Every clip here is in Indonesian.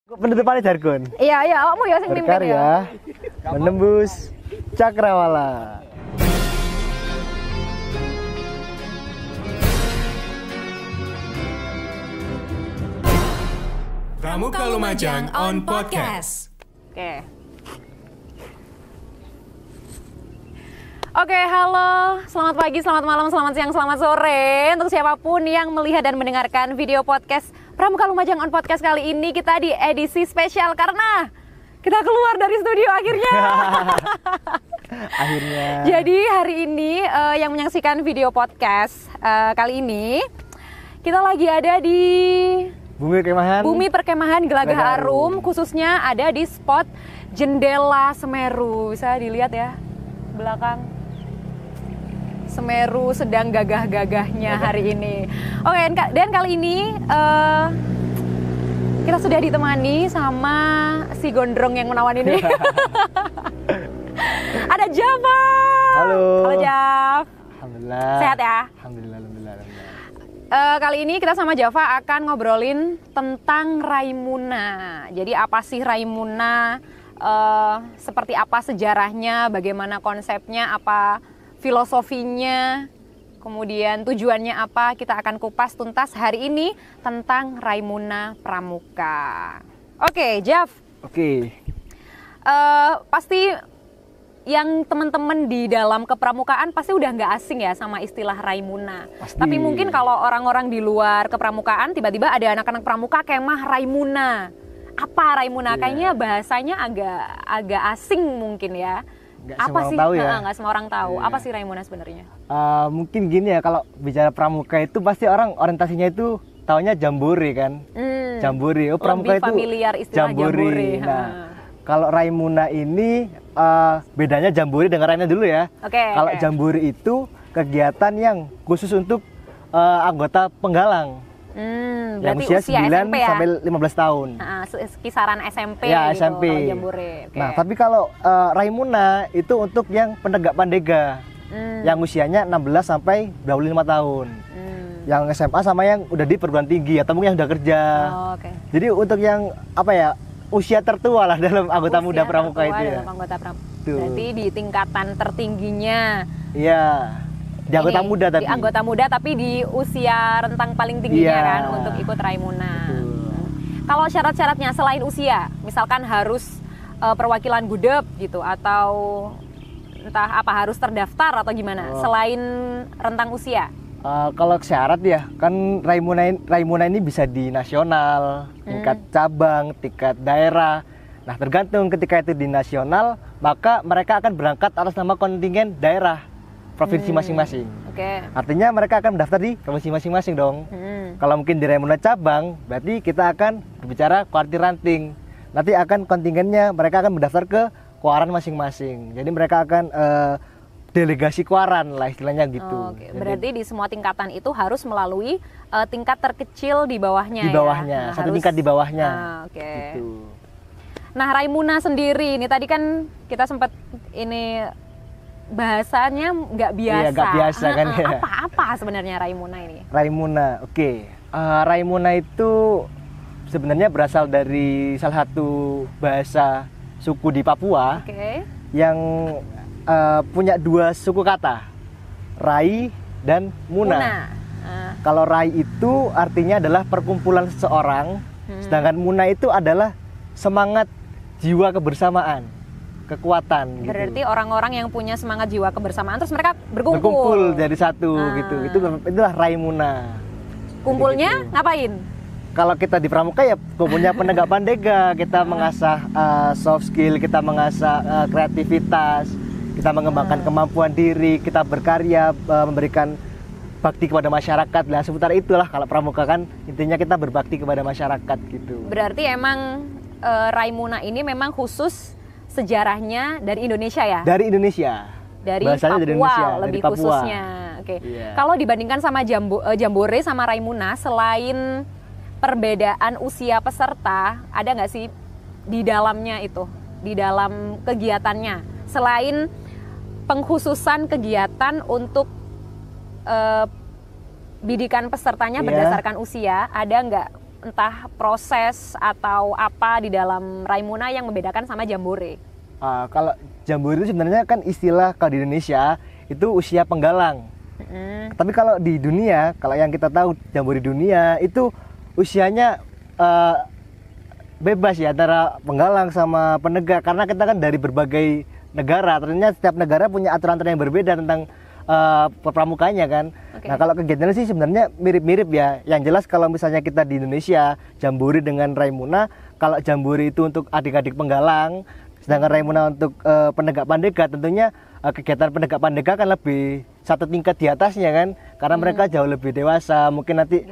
Penutupannya jargon. Iya, kamu ya sing mimpin ya. Menembus cakrawala. Pramuka Lumajang on Podcast. Oke, halo. Selamat pagi, selamat malam, selamat siang, selamat sore. Untuk siapapun yang melihat dan mendengarkan video podcast Pramuka Lumajang on Podcast kali ini, kita di edisi spesial karena kita keluar dari studio akhirnya. Akhirnya. Jadi hari ini yang menyaksikan video podcast kali ini, kita lagi ada di Bumi Perkemahan Gelagah Harum, khususnya ada di spot Jendela Semeru. Bisa dilihat ya, belakang. Semeru sedang gagah-gagahnya hari ini. Oke, dan kali ini kita sudah ditemani sama si gondrong yang menawan ini. Ada Java. Halo. Halo Jav. Alhamdulillah. Sehat ya? Alhamdulillah. Kali ini kita sama Java akan ngobrolin tentang Raimuna. Jadi apa sih Raimuna? Seperti apa sejarahnya? Bagaimana konsepnya? Apa filosofinya, kemudian tujuannya apa, kita akan kupas tuntas hari ini tentang Raimuna Pramuka. Oke, Jav. Oke. Pasti yang teman-teman di dalam kepramukaan pasti udah nggak asing ya sama istilah Raimuna. Pasti. Tapi mungkin kalau orang-orang di luar kepramukaan tiba-tiba ada anak-anak pramuka kemah Raimuna. Apa Raimuna? Yeah. Kayaknya bahasanya agak asing mungkin ya. Nggak Apa semua orang sih? tahu ya? Nggak semua orang tahu. Iya. Apa sih Raimuna sebenarnya? Mungkin gini ya, kalau bicara pramuka itu pasti orang orientasinya itu taunya jambore kan. Jambore. Oh, pramuka Lebih itu familiar istilah jambore. Nah, kalau Raimuna ini bedanya jambore dengan Raimuna dulu ya. Oke. Kalau jambore itu kegiatan yang khusus untuk anggota penggalang. Yang Berarti usia 9 SMP ya? sampai 15 tahun. Kisaran SMP Ya, gitu, SMP. kalau jambore. Oke. Nah, tapi kalau Raimuna itu untuk yang penegak pandega. Yang usianya 16 sampai 25 tahun. Yang SMA sama yang udah di perguruan tinggi atau mungkin yang udah kerja. Oke. Jadi untuk yang apa ya, usia tertua lah dalam anggota muda pramuka itu ya. Dalam anggota pramuka. Tuh. Berarti di tingkatan tertingginya. Iya. Di anggota Ini, muda tapi. Di anggota muda tapi di usia rentang paling tingginya Iya. kan untuk ikut Raimuna. Betul. Kalau syarat-syaratnya selain usia, misalkan harus perwakilan gudeg gitu atau entah apa harus terdaftar atau gimana, selain rentang usia? Kalau syarat ya, kan Raimuna ini bisa di nasional, tingkat cabang, tingkat daerah. Nah, tergantung ketika itu di nasional, maka mereka akan berangkat atas nama kontingen daerah provinsi masing-masing. Oke. Artinya mereka akan mendaftar di provinsi masing-masing dong. Kalau mungkin di Raimuna cabang, berarti kita akan berbicara kuartir ranting. Nanti akan kontingennya mereka akan mendaftar ke kuaran masing-masing. Jadi mereka akan delegasi kuaran lah istilahnya gitu. Oke. Berarti di semua tingkatan itu harus melalui tingkat terkecil di bawahnya. Di bawahnya, ya? satu tingkat di bawahnya. Oke. Gitu. Nah, Raimuna sendiri ini tadi kan kita sempat ini bahasanya nggak biasa. Iya, nggak biasa kan ya. Apa sebenarnya Raimuna ini? Raimuna, oke. Raimuna itu sebenarnya berasal dari salah satu bahasa suku di Papua yang punya dua suku kata, Rai dan Muna. Kalau Rai itu artinya adalah perkumpulan seseorang, sedangkan Muna itu adalah semangat jiwa kebersamaan, kekuatan. Berarti gitu. orang-orang yang punya semangat jiwa kebersamaan terus mereka berkumpul. Berkumpul jadi satu gitu. Itulah Raimuna. Kumpulnya gitu. ngapain? Kalau kita di pramuka ya kumpulnya penegak pandega, kita mengasah soft skill, kita mengasah kreativitas, kita mengembangkan kemampuan diri, kita berkarya, memberikan bakti kepada masyarakat. Lah seputar itulah kalau pramuka kan intinya kita berbakti kepada masyarakat gitu. Berarti emang Raimuna ini memang khusus sejarahnya dari Indonesia ya? Dari Indonesia. Dari Bahasanya Papua, dari Indonesia, lebih dari Papua. khususnya. Oke. Iya. Kalau dibandingkan sama Jambore sama Raimuna, selain perbedaan usia peserta, ada nggak sih di dalamnya itu, di dalam kegiatannya, selain pengkhususan kegiatan untuk bidikan pesertanya berdasarkan usia, ada nggak entah proses atau apa di dalam Raimuna yang membedakan sama Jambore? Kalau Jambore itu sebenarnya kan istilah kalau di Indonesia itu usia penggalang. Tapi kalau di dunia, kalau yang kita tahu Jambore dunia itu usianya bebas ya antara penggalang sama penegak, karena kita kan dari berbagai negara. Ternyata setiap negara punya aturan-aturan yang berbeda tentang pramukanya kan. Nah kalau kegiatannya sih sebenarnya mirip-mirip ya. Yang jelas kalau misalnya kita di Indonesia Jambore dengan Raimuna, kalau Jambore itu untuk adik-adik penggalang, sedangkan Raimuna untuk penegak pandega, tentunya kegiatan penegak pandega kan lebih satu tingkat di atasnya kan, karena mereka jauh lebih dewasa, mungkin nanti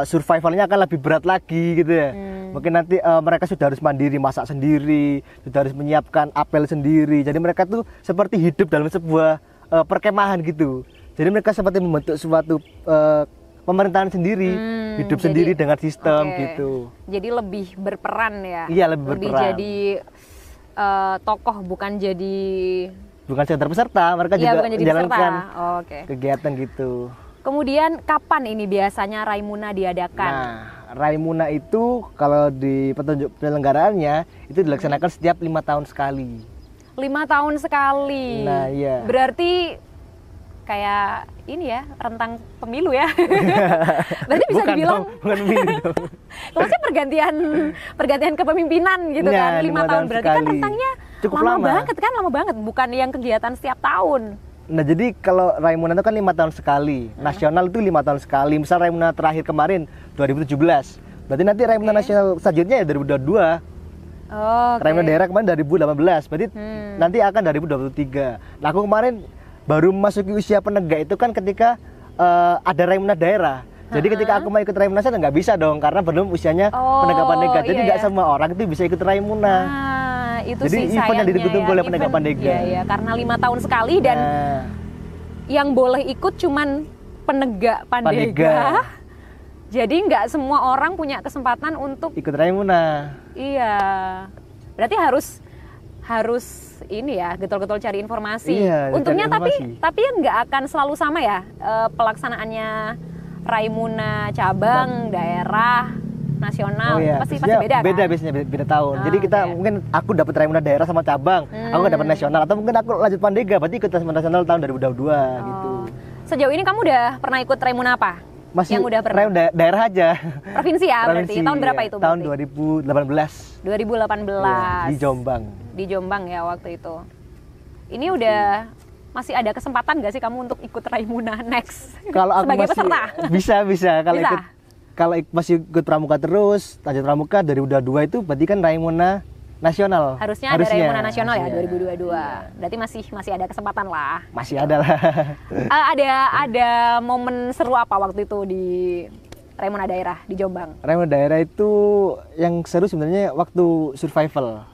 survivalnya akan lebih berat lagi gitu ya. Mungkin nanti mereka sudah harus mandiri, masak sendiri, sudah harus menyiapkan apel sendiri, jadi mereka tuh seperti hidup dalam sebuah perkemahan gitu. Jadi mereka seperti membentuk suatu pemerintahan sendiri, hidup sendiri dengan sistem gitu. Jadi lebih berperan ya. Iya, lebih berperan. Lebih jadi tokoh, bukan sekedar peserta, mereka juga menjalankan kegiatan gitu. Kemudian kapan ini biasanya Raimuna diadakan? Nah, Raimuna itu kalau di petunjuk penyelenggaraannya itu dilaksanakan setiap 5 tahun sekali. 5 tahun sekali. Nah, iya. Berarti kayak ini ya, rentang pemilu ya. Berarti bisa dibilang bukan pemilu dong. Maksudnya pergantian kepemimpinan gitu Nah, kan. 5 tahun berarti sekali. kan rentangnya cukup lama banget kan, lama banget. Bukan yang kegiatan setiap tahun. Nah, jadi kalau Raimuna itu kan 5 tahun sekali. Nasional itu 5 tahun sekali. Misal Raimuna terakhir kemarin 2017. Berarti nanti Raimuna nasional selanjutnya ya 2022. Raimuna daerah kemarin 2018. Berarti nanti akan 2023. Nah, aku kemarin baru memasuki usia penegak itu kan ketika ada Raimuna daerah. Jadi ketika aku mau ikut Raimuna nasional nggak bisa dong, karena belum usianya penegak-penegak. Jadi nggak semua orang itu bisa ikut Raimuna. Itu jadi sih event yang ditunggu-tunggu oleh penegak pandega. Iya, karena 5 tahun sekali dan yang boleh ikut cuman penegak pandega. Jadi nggak semua orang punya kesempatan untuk ikut Raimuna. Iya. Berarti harus ini ya, getol-getol cari informasi. Iya, untungnya informasi. tapi nggak akan selalu sama ya pelaksanaannya Raimuna cabang, daerah, nasional. Pasti beda kan? Beda tahun. Jadi kita mungkin aku dapat Raimuna daerah sama cabang, aku dapat nasional, atau mungkin aku lanjut pandega berarti ikut nasional tahun 2022 gitu. Sejauh ini kamu udah pernah ikut Raimuna apa? Masih yang udah pernah? Raimuna daerah aja. Provinsi ya berarti. Tahun berapa itu berarti? Tahun 2018. 2018. Di Jombang. Di Jombang ya waktu itu. Ini udah masih ada kesempatan nggak sih kamu untuk ikut Raimuna next? Kalau aku sebagai masih, peserta? Bisa. Kalau masih ikut pramuka terus, lanjut pramuka dari udah 2 itu berarti kan Raimuna nasional. Harusnya ada Raimuna nasional ya 2022. Berarti masih ada kesempatan lah. Masih ada lah. Ada momen seru apa waktu itu di Raimuna daerah di Jombang? Raimuna daerah itu yang seru sebenarnya waktu survival.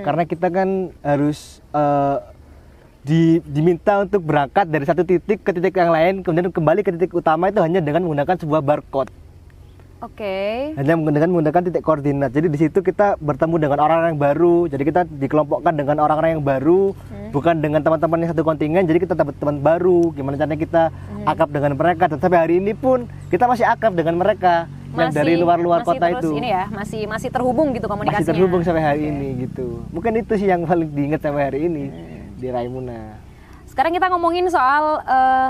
Karena kita kan harus diminta untuk berangkat dari satu titik ke titik yang lain, kemudian kembali ke titik utama itu hanya dengan menggunakan sebuah barcode. Hanya menggunakan titik koordinat. Jadi di situ kita bertemu dengan orang-orang yang baru. Jadi kita dikelompokkan dengan orang-orang yang baru, bukan dengan teman-teman yang satu kontingen. Jadi kita dapat teman baru. Gimana caranya kita akrab dengan mereka. Dan sampai hari ini pun kita masih akrab dengan mereka yang dari luar-luar kota itu. Ini ya, masih terhubung gitu komunikasinya. Masih terhubung sampai hari ini gitu. Mungkin itu sih yang paling diingat sampai hari ini di Raimuna. Sekarang kita ngomongin soal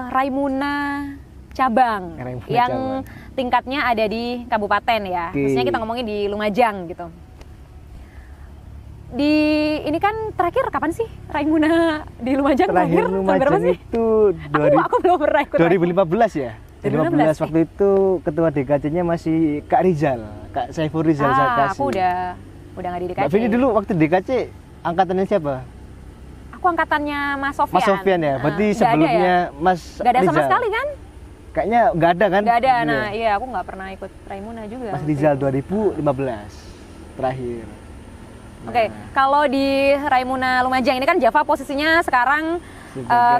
Raimuna cabang yang tingkatnya ada di kabupaten ya. Maksudnya kita ngomongin di Lumajang gitu. Ini kan terakhir kapan sih Raimuna di Lumajang? Terakhir Lumajang itu aku belum pernah ikut. 2015 ya. 2015 waktu itu ketua DKC-nya masih Kak Rizal, Kak Saiful Rizal Zakasi. Aku udah nggak di DKC. Mbak Vini dulu waktu DKC angkatannya siapa? Aku angkatannya Mas Sofyan. Mas Sofyan ya. Berarti sebelumnya ya? Mas Gak ada Rizal. sama sekali kan? Kayaknya nggak ada kan? Nggak ada. Nah, iya aku nggak pernah ikut Raimuna juga. Mas Rizal 2015 terakhir. Oke, kalau di Raimuna Lumajang ini kan Java posisinya sekarang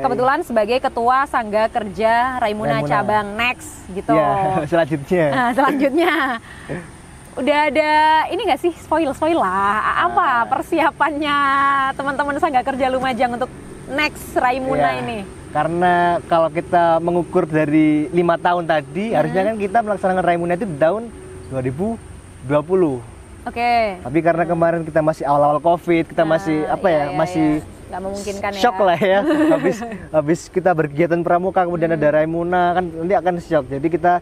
kebetulan sebagai ketua Sangga Kerja Raimuna Cabang Next gitu. Ya, selanjutnya. Nah, selanjutnya udah ada ini nggak sih spoil lah apa persiapannya teman-teman Sangga Kerja Lumajang untuk Next Raimuna ini? Karena kalau kita mengukur dari 5 tahun tadi, harusnya kan kita melaksanakan Raimuna itu di tahun 2020. Oke. Tapi karena kemarin kita masih awal-awal COVID, kita masih masih nggak memungkinkan shock lah ya. habis kita berkegiatan pramuka kemudian ada Raimuna kan nanti akan shock. Jadi kita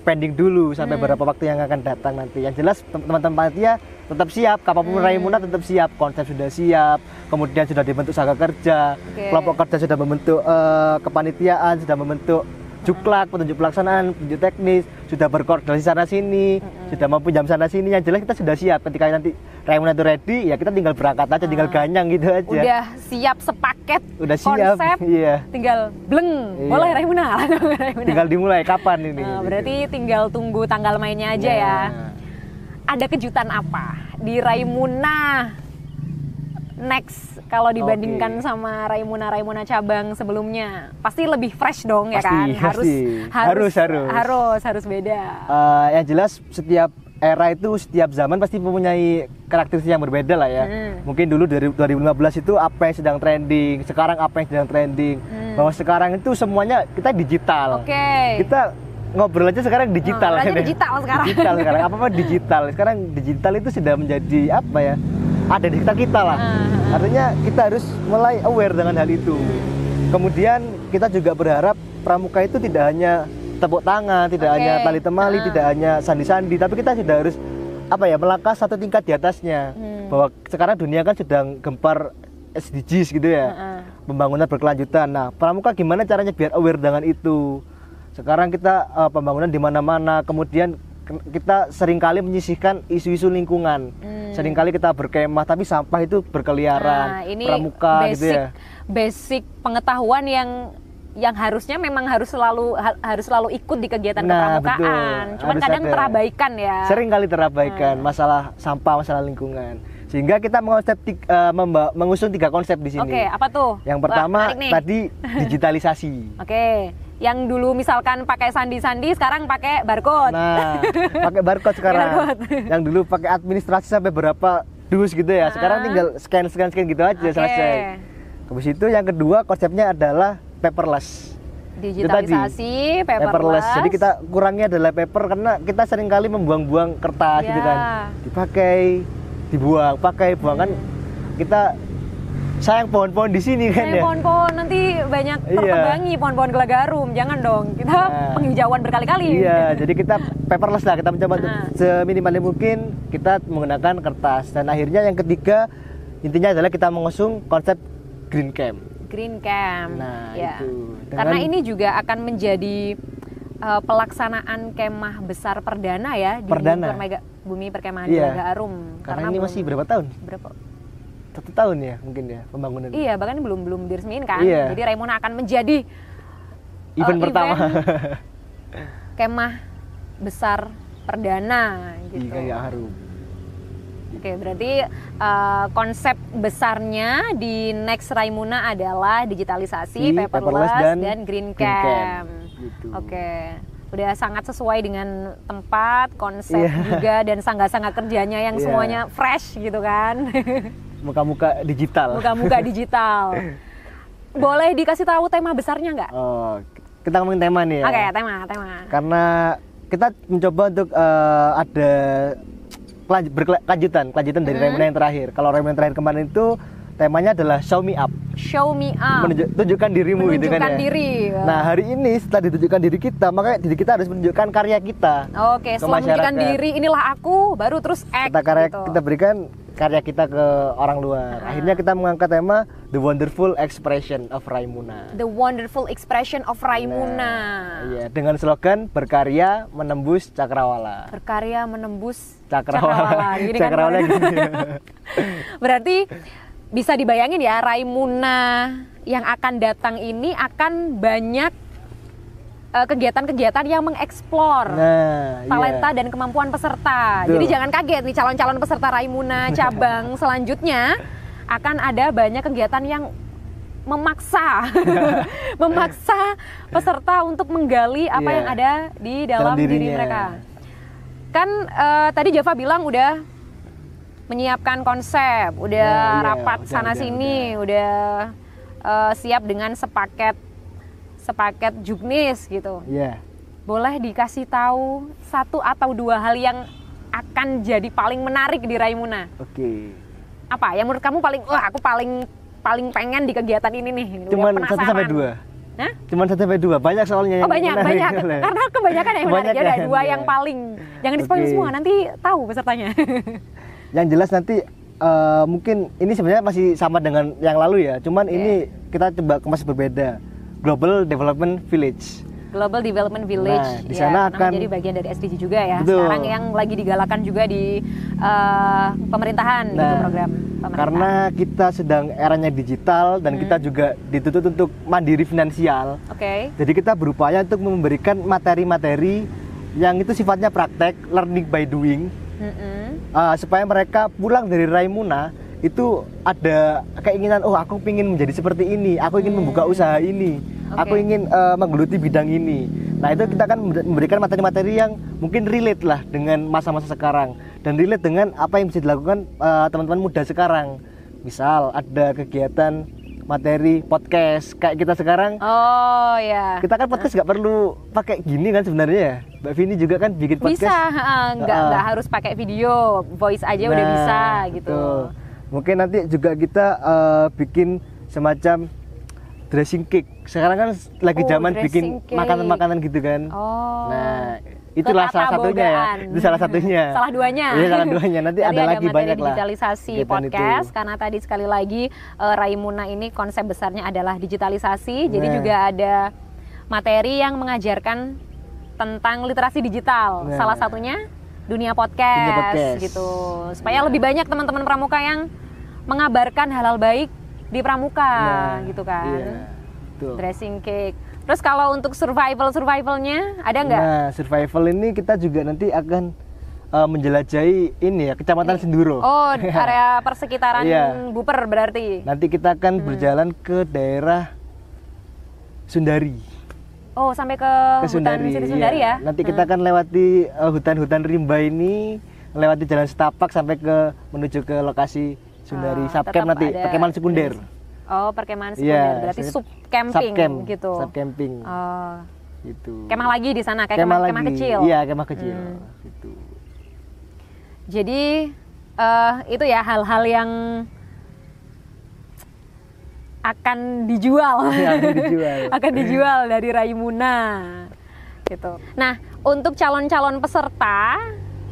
pending dulu sampai beberapa waktu yang akan datang nanti. Yang jelas teman-teman panitia tetap siap, kapanpun Raimuna tetap siap, konsep sudah siap, kemudian sudah dibentuk sangga kerja, kelompok kerja sudah membentuk kepanitiaan, sudah membentuk juklak, petunjuk pelaksanaan, petunjuk teknis, sudah berkoordinasi sana sini, sudah pinjam sana sini. Yang jelas kita sudah siap. Ketika nanti Raimuna itu ready, ya kita tinggal berangkat aja, tinggal ganyang gitu aja. Udah siap sepaket. Udah siap. Konsep. Iya. Tinggal bleng. Boleh Raimuna. Tinggal dimulai kapan ini? Berarti tinggal tunggu tanggal mainnya aja ya. Ada kejutan apa di Raimuna next kalau dibandingkan sama Raimuna cabang sebelumnya? Pasti lebih fresh dong ya kan? Harus beda. Yang jelas setiap era itu, setiap zaman pasti mempunyai karakteristik yang berbeda lah ya. Mungkin dulu dari 2015 itu apa yang sedang trending, sekarang apa yang sedang trending. Bahwa sekarang itu semuanya kita digital. Kita ngobrol aja sekarang digital. Digital sekarang. Digital sekarang, apa-apa digital. Sekarang digital itu sudah menjadi apa ya? Ada di kita lah. Artinya kita harus mulai aware dengan hal itu. Kemudian kita juga berharap pramuka itu tidak hanya tepuk tangan, tidak hanya tali temali, tidak hanya sandi-sandi, tapi kita sudah harus apa ya, melangkah satu tingkat di atasnya. Bahwa sekarang dunia kan sedang gempar SDGs gitu ya. Pembangunan berkelanjutan. Nah, pramuka gimana caranya biar aware dengan itu? Sekarang kita pembangunan di mana-mana, kemudian kita seringkali menyisihkan isu-isu lingkungan. Seringkali kita berkemah tapi sampah itu berkeliaran. Ini pramuka basic, gitu ya. Basic pengetahuan yang harusnya memang harus selalu ikut di kegiatan kepramukaan. Cuman kadang terabaikan ya. Seringkali terabaikan masalah sampah, masalah lingkungan. Sehingga kita mengusung 3 konsep di sini. Apa tuh? Yang pertama tadi digitalisasi. Yang dulu misalkan pakai sandi-sandi, sekarang pakai barcode. Nah, pakai barcode sekarang. Yang dulu pakai administrasi sampai berapa dus gitu ya. Sekarang tinggal scan gitu aja selesai. Habis itu yang kedua konsepnya adalah paperless. Digitalisasi, paperless. Jadi kita kurangnya adalah paper karena kita seringkali membuang-buang kertas gitu kan. Dipakai, dibuang, buang kan kita sayang pohon-pohon di sini kan ya. Pohon-pohon nanti banyak tertebangi pohon-pohon gelagarum. Jangan dong. Kita penghijauan berkali-kali. Iya, jadi kita paperless lah, kita mencoba untuk seminimal mungkin kita menggunakan kertas. Dan akhirnya yang ketiga intinya adalah kita mengusung konsep green camp. Nah, itu. Karena ini juga akan menjadi pelaksanaan kemah besar perdana ya di Bumi Perkemahan Gelaga Arum. Karena ini masih berapa tahun? 1 tahun ya mungkin ya pembangunan. Iya, bahkan belum diresmiin kan. Jadi Raimuna akan menjadi event pertama kemah besar perdana gitu. Di Gaya Arum. Berarti konsep besarnya di next Raimuna adalah digitalisasi, paperless dan green camp. Gitu. Udah sangat sesuai dengan tempat, konsep juga dan sangga-sangga kerjanya yang semuanya fresh gitu kan. Muka-muka digital. Boleh dikasih tahu tema besarnya nggak? Kita ngomongin tema nih ya. Tema. Karena kita mencoba untuk ada kelanjutan dari Raimuna yang terakhir. Kalau Raimuna yang terakhir kemarin itu temanya adalah show me up. Tunjukkan dirimu gitu kan ya. Diri. Nah, hari ini setelah ditunjukkan diri kita, makanya diri kita harus menunjukkan karya kita. Setelah menunjukkan diri, inilah aku, baru terus act. Kita berikan karya kita ke orang luar. Akhirnya kita mengangkat tema The Wonderful Expression of Raimuna. The Wonderful Expression of Raimuna. Dengan slogan berkarya menembus cakrawala. Berkarya menembus cakrawala. Cakrawala gitu. Berarti bisa dibayangin ya, Raimuna yang akan datang ini akan banyak kegiatan-kegiatan yang mengeksplor talenta dan kemampuan peserta. Jadi jangan kaget nih, calon-calon peserta Raimuna cabang selanjutnya akan ada banyak kegiatan yang memaksa peserta untuk menggali apa yang ada di dalam diri mereka. Kan tadi Java bilang udah menyiapkan konsep, udah rapat sana sini, udah siap dengan sepaket juknis gitu. boleh dikasih tahu 1 atau 2 hal yang akan jadi paling menarik di Raimuna. Oke. Apa yang menurut kamu aku paling pengen di kegiatan ini nih? Cuman 1 sampai 2. Hah? Cuman 1 sampai 2, banyak soalnya. Banyak. Karena kebanyakan yang menarik. Ada 2 yang paling. Jangan di-spoil semua, nanti tahu pesertanya. Yang jelas nanti mungkin ini sebenarnya masih sama dengan yang lalu ya. Cuman ini kita coba kemas berbeda. Global Development Village. Global Development Village. Nah, di sana akan menjadi bagian dari SDG juga ya. Betul. Sekarang yang lagi digalakan juga di pemerintahan, gitu, program pemerintah. Karena kita sedang eranya digital dan kita juga dituntut untuk mandiri finansial. Oke. Jadi kita berupaya untuk memberikan materi-materi yang itu sifatnya praktek, learning by doing, supaya mereka pulang dari Raimuna itu ada keinginan, oh aku ingin menjadi seperti ini, aku ingin membuka usaha ini, aku ingin menggeluti bidang ini. Nah itu kita akan memberikan materi-materi yang mungkin relate lah dengan masa-masa sekarang dan relate dengan apa yang bisa dilakukan teman-teman muda sekarang. Misal ada kegiatan materi podcast kayak kita sekarang. Oh ya. Kita kan podcast nggak perlu pakai gini kan sebenarnya ya. Mbak Vini juga kan bikin podcast. Bisa, nggak harus pakai video, voice aja udah bisa gitu. Betul. Mungkin nanti juga kita bikin semacam dressing cake. Sekarang kan lagi zaman bikin makanan-makanan gitu kan. Oh. Nah, itulah salah satunya ya. Itu salah satunya. Salah duanya. Iya, salah duanya. Nanti ada lagi banyak lah. Digitalisasi podcast itu. Karena tadi sekali lagi Raimuna ini konsep besarnya adalah digitalisasi. Jadi juga ada materi yang mengajarkan tentang literasi digital. Salah satunya dunia podcast gitu. Supaya lebih banyak teman-teman pramuka yang mengabarkan hal-hal baik di pramuka gitu kan. Dressing cake. Terus kalau untuk survivalnya ada nggak? Nah, survival ini kita juga nanti akan menjelajahi ini ya, Kecamatan Senduro. Oh, area persekitaran Buper berarti. Nanti kita akan berjalan ke daerah Sundari. Oh, sampai ke Sundari, hutan Sundari ya? Nanti kita akan lewati hutan-hutan rimba ini, lewati jalan setapak sampai menuju ke lokasi Sundari Subcamp nanti, perkemahan sekunder. Oh, perkemahan sekunder, berarti subcamping gitu. Subcamping. Oh. Gitu. Kemah lagi di sana, kayak kemah kecil. Iya, kemah kecil. Gitu. Jadi itu ya hal-hal yang akan dijual. Akan dijual dari Raimuna. Gitu. Nah, untuk calon-calon peserta,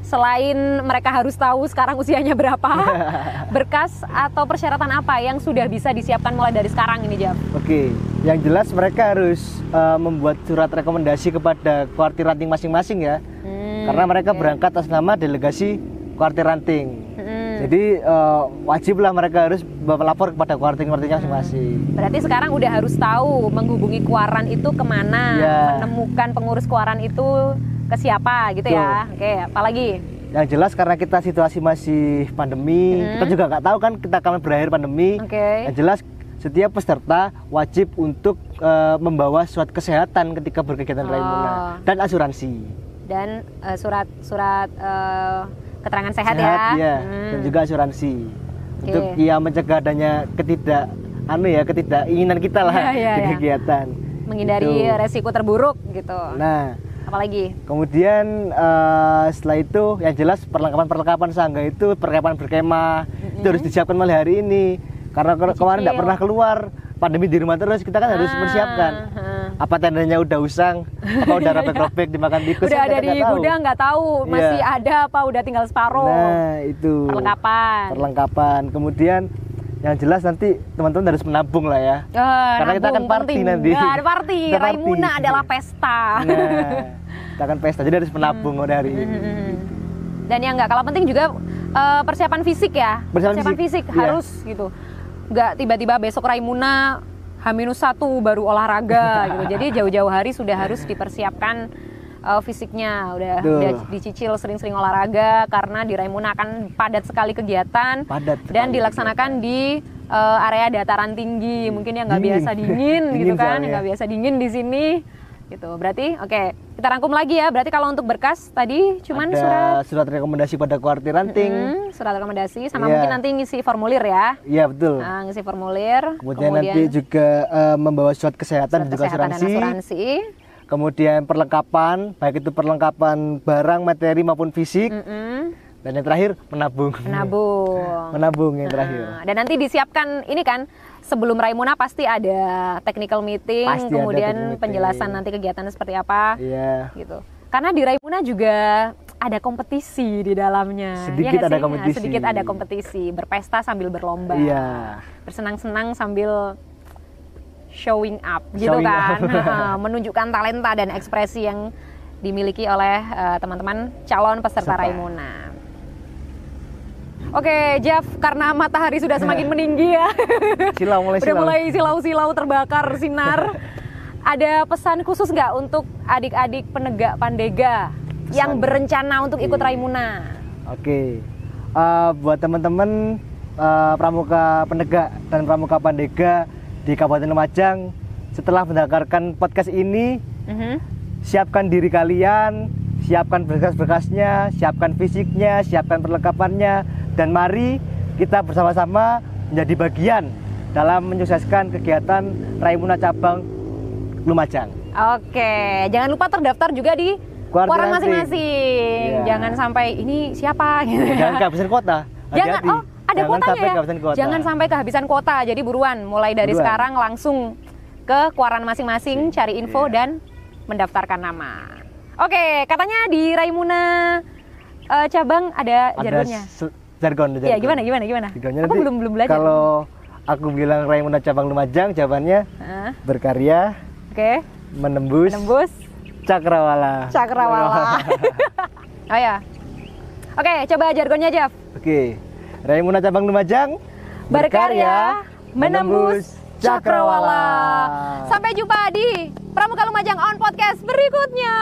selain mereka harus tahu sekarang usianya berapa, berkas atau persyaratan apa yang sudah bisa disiapkan mulai dari sekarang ini, Jam? Oke, yang jelas mereka harus membuat surat rekomendasi kepada kuartir ranting masing-masing ya. Karena mereka berangkat atas nama delegasi kuartir ranting. Jadi wajiblah mereka harus melapor kepada kuarting-kuartingnya masing-masing. Berarti sekarang udah harus tahu menghubungi kuaran itu kemana, menemukan pengurus kuaran itu ke siapa gitu ya. Oke, apalagi? Yang jelas karena kita situasi masih pandemi, kita juga nggak tahu kan kita akan berakhir pandemi. Yang jelas setiap peserta wajib untuk membawa surat kesehatan ketika berkegiatan Raimuna dan asuransi. Dan surat keterangan sehat ya. Dan juga asuransi. Untuk mencegah adanya ketidakinginan kita lah di kegiatan. Menghindari resiko terburuk gitu. Nah, apalagi? Kemudian setelah itu yang jelas perlengkapan sangga itu perlengkapan berkemah itu harus disiapkan mulai hari ini karena kemarin tidak pernah keluar, pandemi di rumah terus, kita kan harus mempersiapkan. Apa tendanya udah usang, apa udah robek-robek dimakan tikus, udah ada di gudang nggak tahu masih ada apa udah tinggal separuh. Nah itu perlengkapan. Kemudian yang jelas nanti teman-teman harus menabung lah ya. Karena kita akan party nanti. Ada party. Raimuna adalah pesta. Nah, kita akan pesta, jadi harus menabung dari ini. Dan yang nggak kalah penting juga persiapan fisik ya. Persiapan fisik harus gitu. Nggak tiba-tiba besok Raimuna H-1 baru olahraga gitu. Jadi jauh-jauh hari sudah harus dipersiapkan fisiknya, udah dicicil sering-sering olahraga karena di Raimuna akan padat sekali kegiatan dan dilaksanakan di area dataran tinggi, mungkin yang nggak biasa dingin gitu kan, yang nggak biasa dingin di sini gitu. Berarti kita rangkum lagi ya. Berarti kalau untuk berkas tadi cuman surat rekomendasi pada kuartir ranting, surat rekomendasi sama mungkin nanti ngisi formulir ya. Iya betul. Nah, ngisi formulir. Kemudian nanti juga membawa surat kesehatan dan juga asuransi. kemudian perlengkapan, baik itu perlengkapan barang, materi maupun fisik. Dan yang terakhir menabung. Menabung yang terakhir. Dan nanti disiapkan ini kan, sebelum Raimuna pasti ada technical meeting, Pasti kemudian penjelasan nanti kegiatannya seperti apa. Iya. Gitu. Karena di Raimuna juga ada kompetisi di dalamnya. Sedikit ada kompetisi. Nah, sedikit ada kompetisi, berpesta sambil berlomba. Iya. Bersenang-senang sambil showing up gitu kan. Menunjukkan talenta dan ekspresi yang dimiliki oleh teman-teman calon peserta Raimuna. Oke, Jeff, karena matahari sudah semakin meninggi ya. Udah mulai silau-silau terbakar sinar. Ada pesan khusus nggak untuk adik-adik penegak Pandega yang berencana untuk ikut Raimuna? Oke, buat teman-teman pramuka penegak dan pramuka Pandega di Kabupaten Lumajang, setelah mendengarkan podcast ini, siapkan diri kalian, siapkan berkas-berkasnya, siapkan fisiknya, siapkan perlengkapannya, dan mari kita bersama-sama menjadi bagian dalam menyukseskan kegiatan Raimuna Cabang Lumajang. Oke, jangan lupa terdaftar juga di koran masing-masing. Yeah. Jangan sampai ini siapa gitu. Jangan kehabisan kuota. Jangan, ada kuotanya ya. Jangan sampai kehabisan kuota. Jadi buruan, mulai dari sekarang langsung ke koran masing-masing, cari info dan mendaftarkan nama. Oke, katanya di Raimuna cabang ada jargonnya. Jargon. Iya, gimana? Aku belum belajar. Kalau aku bilang Raimuna Cabang Lumajang, jawabannya berkarya, menembus cakrawala. Oh ya. Oke, coba jargonnya, Jeff. Oke. Raimuna Cabang Lumajang berkarya menembus cakrawala. Sampai jumpa di Pramuka Lumajang On Podcast berikutnya.